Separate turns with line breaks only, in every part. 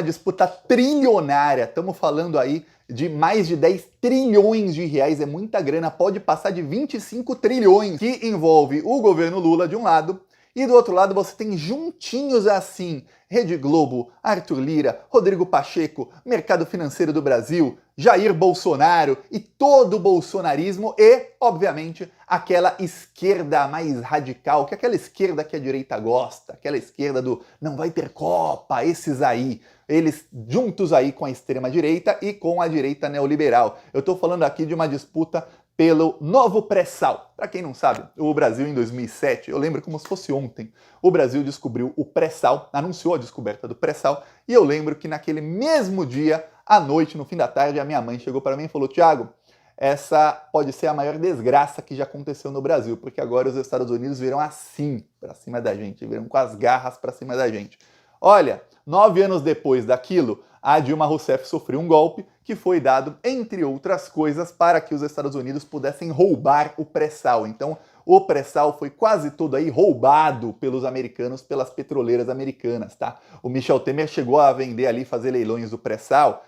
disputa trilionária, estamos falando aí de mais de 10 trilhões de reais, é muita grana, pode passar de 25 trilhões, que envolve o governo Lula de um lado, e do outro lado você tem juntinhos assim, Rede Globo, Arthur Lira, Rodrigo Pacheco, Mercado Financeiro do Brasil, Jair Bolsonaro e todo o bolsonarismo e, obviamente, aquela esquerda mais radical, que é aquela esquerda que a direita gosta, aquela esquerda do não vai ter Copa, esses aí, eles juntos aí com a extrema-direita e com a direita neoliberal. Eu estou falando aqui de uma disputa pelo novo pré-sal. Para quem não sabe, o Brasil em 2007, eu lembro como se fosse ontem, o Brasil descobriu o pré-sal, anunciou a descoberta do pré-sal, e eu lembro que naquele mesmo dia, à noite, no fim da tarde, a minha mãe chegou para mim e falou: Thiago, essa pode ser a maior desgraça que já aconteceu no Brasil, porque agora os Estados Unidos viram assim para cima da gente, viram com as garras para cima da gente. Olha, 9 anos depois daquilo, a Dilma Rousseff sofreu um golpe que foi dado, entre outras coisas, para que os Estados Unidos pudessem roubar o pré-sal. Então, o pré-sal foi quase todo aí roubado pelos americanos, pelas petroleiras americanas, tá? O Michel Temer chegou a vender ali, fazer leilões do pré-sal,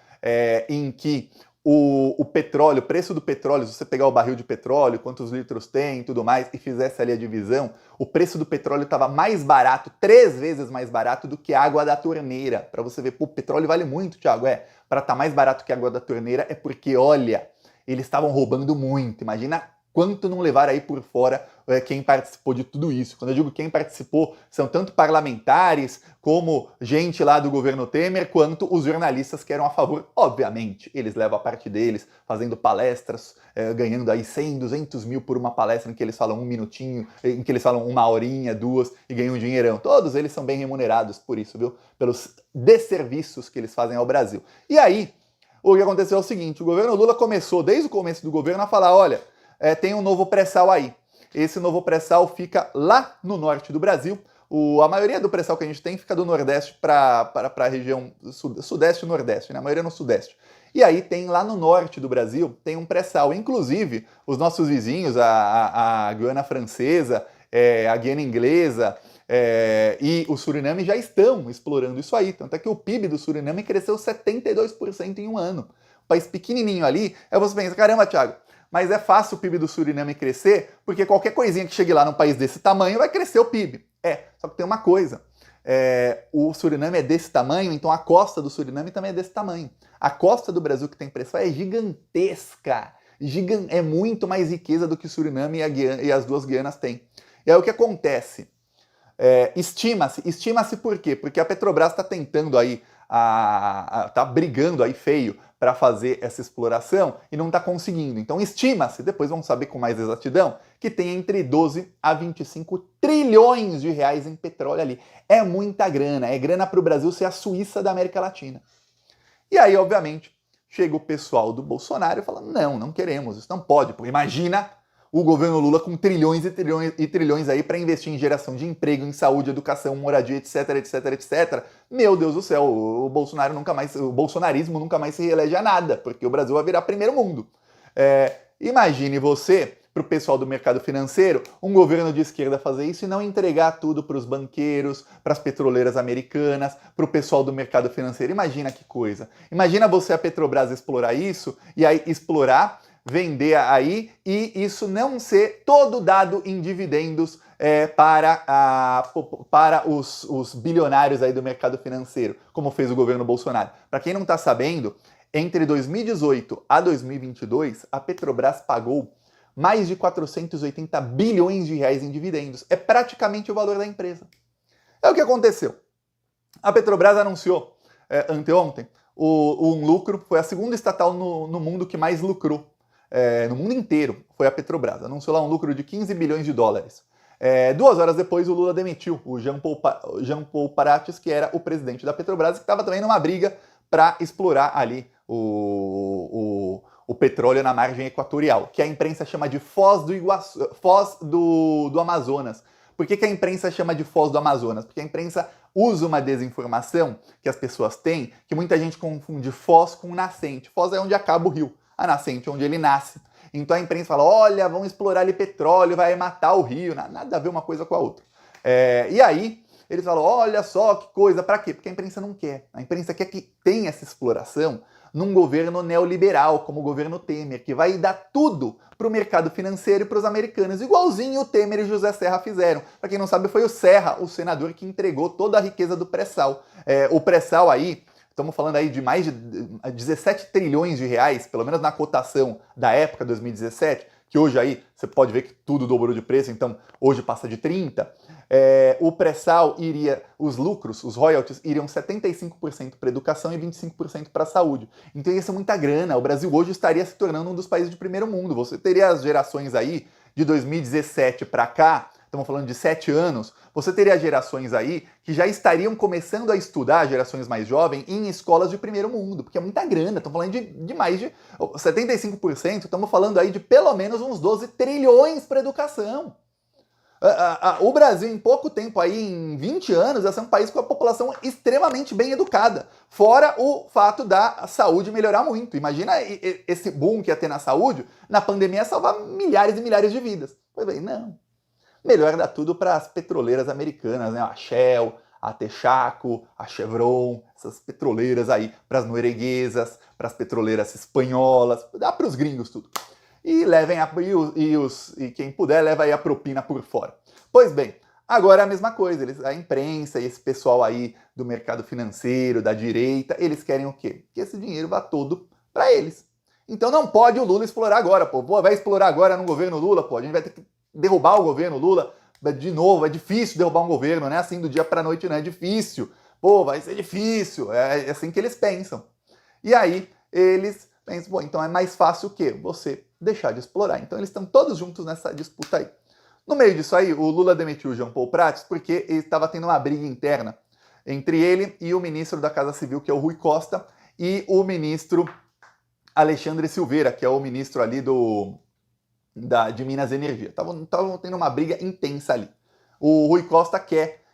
em que o petróleo, o preço do petróleo, se você pegar o barril de petróleo, quantos litros tem e tudo mais, e fizesse ali a divisão, o preço do petróleo estava mais barato, 3 vezes mais barato do que a água da torneira. Para você ver, pô, o petróleo vale muito, Thiago. Para estar mais barato que a água da torneira é porque, olha, eles estavam roubando muito. Imagina quanto não levaram aí por fora quem participou de tudo isso. Quando eu digo quem participou, são tanto parlamentares como gente lá do governo Temer, quanto os jornalistas que eram a favor. Obviamente, eles levam a parte deles, fazendo palestras, ganhando aí 100, 200 mil por uma palestra em que eles falam um minutinho, em que eles falam 1 horinha, 2 e ganham um dinheirão. Todos eles são bem remunerados por isso, viu? Pelos desserviços que eles fazem ao Brasil. E aí, o que aconteceu é o seguinte: o governo Lula começou, desde o começo do governo, a falar: olha, tem um novo pré-sal aí. Esse novo pré-sal fica lá no norte do Brasil. A maioria do pré-sal que a gente tem fica do Nordeste para a região Sudeste e Nordeste, né? A maioria no Sudeste. E aí tem lá no norte do Brasil, tem um pré-sal. Inclusive, os nossos vizinhos, a Guiana Francesa, a Guiana Inglesa e o Suriname já estão explorando isso aí. Tanto é que o PIB do Suriname cresceu 72% em um ano. Um país pequenininho ali, aí você pensa: caramba, Thiago, mas é fácil o PIB do Suriname crescer, porque qualquer coisinha que chegue lá num país desse tamanho vai crescer o PIB. Só que tem uma coisa. O Suriname é desse tamanho, então a costa do Suriname também é desse tamanho. A costa do Brasil que tem pré-sal é gigantesca. É muito mais riqueza do que o Suriname e as duas Guianas têm. E aí o que acontece? Estima-se por quê? Porque a Petrobras está tentando aí, tá brigando aí feio para fazer essa exploração e não está conseguindo. Então estima-se, depois vamos saber com mais exatidão, que tem entre 12 a 25 trilhões de reais em petróleo ali. É muita grana, é grana para o Brasil ser a Suíça da América Latina. E aí, obviamente, chega o pessoal do Bolsonaro e fala: não queremos, isso não pode, porque imagina o governo Lula com trilhões e trilhões e trilhões aí para investir em geração de emprego, em saúde, educação, moradia, etc, etc, etc. Meu Deus do céu, o bolsonarismo nunca mais se reelege a nada, porque o Brasil vai virar primeiro mundo. Imagine você, para o pessoal do mercado financeiro, um governo de esquerda fazer isso e não entregar tudo para os banqueiros, para as petroleiras americanas, para o pessoal do mercado financeiro. Imagina que coisa. Imagina você, a Petrobras, explorar isso e aí explorar, vender aí e isso não ser todo dado em dividendos para os bilionários aí do mercado financeiro, como fez o governo Bolsonaro. Para quem não está sabendo, entre 2018 a 2022, a Petrobras pagou mais de 480 bilhões de reais em dividendos. É praticamente o valor da empresa. É o que aconteceu. A Petrobras anunciou anteontem um lucro, foi a segunda estatal no mundo que mais lucrou. No mundo inteiro foi a Petrobras. Anunciou lá um lucro de 15 bilhões de dólares. 2 horas depois, o Lula demitiu o Jean Paul Prates, que era o presidente da Petrobras, que estava também numa briga para explorar ali o petróleo na margem equatorial, que a imprensa chama de Foz do Amazonas. Por que a imprensa chama de Foz do Amazonas? Porque a imprensa usa uma desinformação que as pessoas têm, que muita gente confunde Foz com nascente. Foz é onde acaba o rio, a nascente é onde ele nasce. Então a imprensa fala: olha, vão explorar ali petróleo, vai matar o rio. Nada a ver uma coisa com a outra. E aí, eles falam, olha só que coisa, para quê? Porque a imprensa não quer. A imprensa quer que tenha essa exploração num governo neoliberal, como o governo Temer, que vai dar tudo para o mercado financeiro e para os americanos, igualzinho o Temer e José Serra fizeram. Para quem não sabe, foi o Serra, o senador, que entregou toda a riqueza do pré-sal. O pré-sal aí, estamos falando aí de mais de 17 trilhões de reais, pelo menos na cotação da época, 2017, que hoje aí você pode ver que tudo dobrou de preço, então hoje passa de 30, o pré-sal iria, os lucros, os royalties, iriam 75% para educação e 25% para a saúde. Então isso é muita grana. O Brasil hoje estaria se tornando um dos países de primeiro mundo. Você teria as gerações aí de 2017 para cá, estamos falando de 7 anos, você teria gerações aí que já estariam começando a estudar, gerações mais jovens, em escolas de primeiro mundo, porque é muita grana, estamos falando de mais de 75%, estamos falando aí de pelo menos uns 12 trilhões para educação. O Brasil, em pouco tempo, aí, em 20 anos, vai ser um país com a população extremamente bem educada. Fora o fato da saúde melhorar muito. Imagina esse boom que ia ter na saúde, na pandemia, salvar milhares e milhares de vidas. Pois bem, não. Melhor dar tudo para as petroleiras americanas, né? A Shell, a Texaco, a Chevron, essas petroleiras aí, para as norueguesas, para as petroleiras espanholas, dá para os gringos tudo. E levem e quem puder leva aí a propina por fora. Pois bem, agora é a mesma coisa, a imprensa e esse pessoal aí do mercado financeiro, da direita, eles querem o quê? Que esse dinheiro vá todo para eles. Então não pode o Lula explorar agora, pô. Vai explorar agora no governo Lula, pô. A gente vai ter que derrubar o governo Lula de novo. É difícil derrubar um governo, não é assim do dia para noite, não é difícil. Pô, vai ser difícil. É assim que eles pensam. E aí eles pensam, bom, então é mais fácil o quê? Você deixar de explorar. Então eles estão todos juntos nessa disputa aí. No meio disso aí, o Lula demitiu o Jean Paul Prats porque ele estava tendo uma briga interna entre ele e o ministro da Casa Civil, que é o Rui Costa, e o ministro Alexandre Silveira, que é o ministro ali de Minas e Energia. Estavam tendo uma briga intensa ali. O Rui Costa quer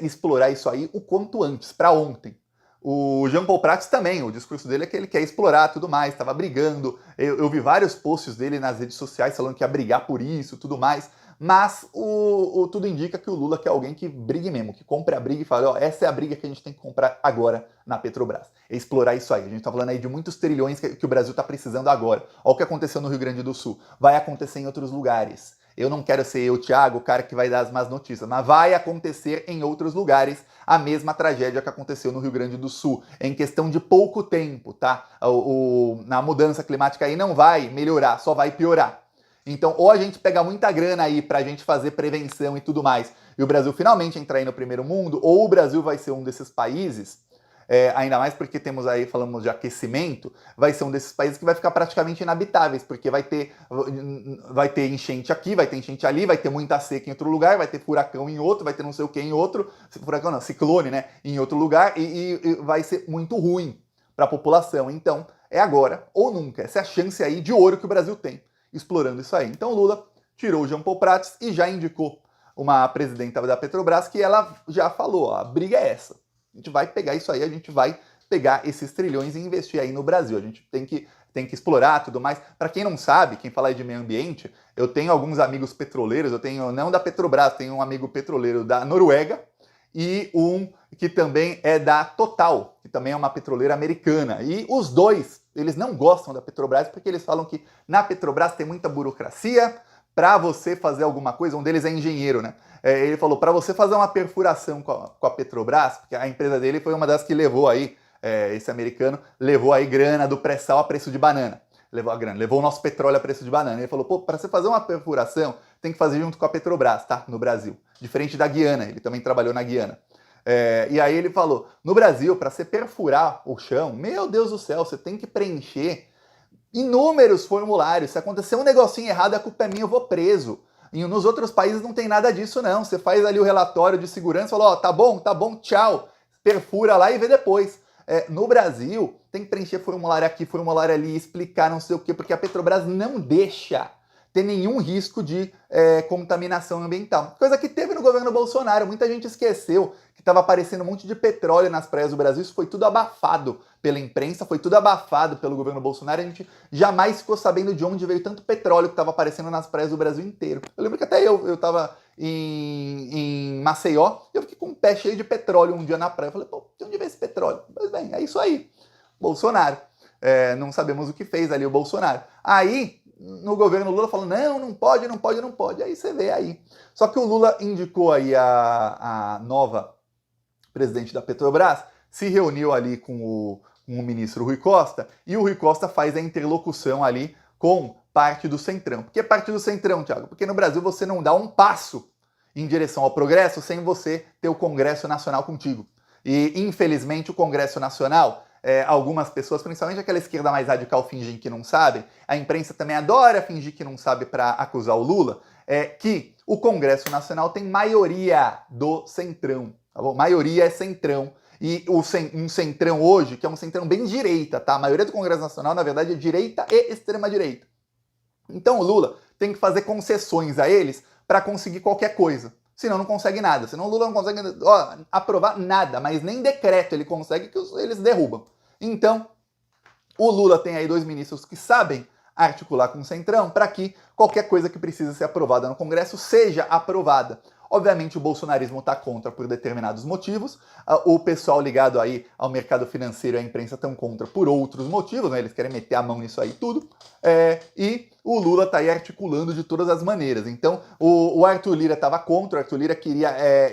explorar isso aí o quanto antes, para ontem. O Jean Paul Prats também, o discurso dele é que ele quer explorar tudo mais, estava brigando. Eu vi vários posts dele nas redes sociais falando que ia brigar por isso, tudo mais. Mas tudo indica que o Lula quer alguém que brigue mesmo, que compre a briga e fale, ó, essa é a briga que a gente tem que comprar agora na Petrobras. É explorar isso aí. A gente tá falando aí de muitos trilhões que o Brasil tá precisando agora. Olha o que aconteceu no Rio Grande do Sul. Vai acontecer em outros lugares. Eu não quero ser eu, Thiago, o cara que vai dar as más notícias, mas vai acontecer em outros lugares a mesma tragédia que aconteceu no Rio Grande do Sul, em questão de pouco tempo, tá? Na mudança climática aí não vai melhorar, só vai piorar. Então, ou a gente pega muita grana aí pra gente fazer prevenção e tudo mais, e o Brasil finalmente entrar aí no primeiro mundo, ou o Brasil vai ser um desses países, ainda mais porque temos aí, falamos de aquecimento, vai ser um desses países que vai ficar praticamente inabitáveis, porque vai ter enchente aqui, vai ter enchente ali, vai ter muita seca em outro lugar, vai ter furacão em outro, vai ter não sei o que em outro, furacão não, ciclone, né, em outro lugar, e vai ser muito ruim para a população. Então, é agora ou nunca. Essa é a chance aí de ouro que o Brasil tem, explorando isso aí. Então o Lula tirou o Jean Paul Prats e já indicou uma presidenta da Petrobras que ela já falou, ó, a briga é essa. A gente vai pegar isso aí, a gente vai pegar esses trilhões e investir aí no Brasil. A gente tem que explorar tudo mais. Para quem não sabe, quem fala aí de meio ambiente, eu tenho alguns amigos petroleiros, eu tenho, não da Petrobras, tenho um amigo petroleiro da Noruega e um que também é da Total, que também é uma petroleira americana. E os dois, eles não gostam da Petrobras porque eles falam que na Petrobras tem muita burocracia para você fazer alguma coisa. Um deles é engenheiro, né? Ele falou, para você fazer uma perfuração com a Petrobras, porque a empresa dele foi uma das que levou aí, esse americano, levou aí grana do pré-sal a preço de banana. Levou a grana, levou o nosso petróleo a preço de banana. Ele falou, pô, para você fazer uma perfuração, tem que fazer junto com a Petrobras, tá? No Brasil. Diferente da Guiana, ele também trabalhou na Guiana. E aí ele falou, no Brasil, para você perfurar o chão, meu Deus do céu, você tem que preencher inúmeros formulários. Se acontecer um negocinho errado, a culpa é minha, eu vou preso. E nos outros países não tem nada disso, não. Você faz ali o relatório de segurança, fala, ó, tá bom, tchau. Perfura lá e vê depois. No Brasil, tem que preencher formulário aqui, formulário ali, explicar não sei o quê, porque a Petrobras não deixa ter nenhum risco de contaminação ambiental. Coisa que teve no governo Bolsonaro. Muita gente esqueceu que estava aparecendo um monte de petróleo nas praias do Brasil. Isso foi tudo abafado pela imprensa, foi tudo abafado pelo governo Bolsonaro. A gente jamais ficou sabendo de onde veio tanto petróleo que estava aparecendo nas praias do Brasil inteiro. Eu lembro que até eu estava em Maceió, e eu fiquei com um pé cheio de petróleo um dia na praia. Eu falei, pô, de onde veio esse petróleo? Pois bem, é isso aí, Bolsonaro. Não sabemos o que fez ali o Bolsonaro. Aí, no governo Lula falou, não pode, não pode, não pode. Aí você vê aí. Só que o Lula indicou aí a nova presidente da Petrobras, se reuniu ali com o ministro Rui Costa, e o Rui Costa faz a interlocução ali com parte do Centrão. Por que parte do Centrão, Thiago? Porque no Brasil você não dá um passo em direção ao progresso sem você ter o Congresso Nacional contigo. E, infelizmente, o Congresso Nacional, algumas pessoas, principalmente aquela esquerda mais radical, fingem que não sabem, a imprensa também adora fingir que não sabe para acusar o Lula, que o Congresso Nacional tem maioria do Centrão. Tá bom? Maioria é Centrão. E um Centrão hoje, que é um Centrão bem direita, tá? A maioria do Congresso Nacional, na verdade, é direita e extrema-direita. Então o Lula tem que fazer concessões a eles para conseguir qualquer coisa. Senão não consegue nada. Senão o Lula não consegue aprovar nada, mas nem decreto ele consegue, que eles derrubam. Então, o Lula tem aí 2 ministros que sabem articular com o Centrão para que qualquer coisa que precisa ser aprovada no Congresso seja aprovada. Obviamente o bolsonarismo está contra por determinados motivos, o pessoal ligado aí ao mercado financeiro e à imprensa estão contra por outros motivos, né? Eles querem meter a mão nisso aí tudo, e o Lula está aí articulando de todas as maneiras. Então o Arthur Lira estava contra, o Arthur Lira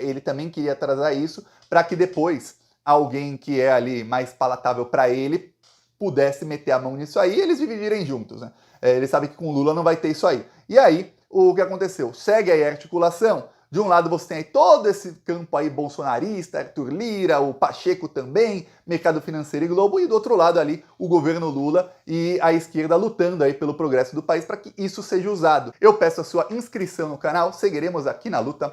ele também queria atrasar isso, para que depois alguém que é ali mais palatável para ele pudesse meter a mão nisso aí e eles dividirem juntos, né? Ele sabe que com o Lula não vai ter isso aí. E aí, o que aconteceu? Segue aí a articulação. De um lado você tem aí todo esse campo aí bolsonarista, Arthur Lira, o Pacheco também, mercado financeiro e Globo, e do outro lado ali o governo Lula e a esquerda lutando aí pelo progresso do país para que isso seja usado. Eu peço a sua inscrição no canal, seguiremos aqui na luta.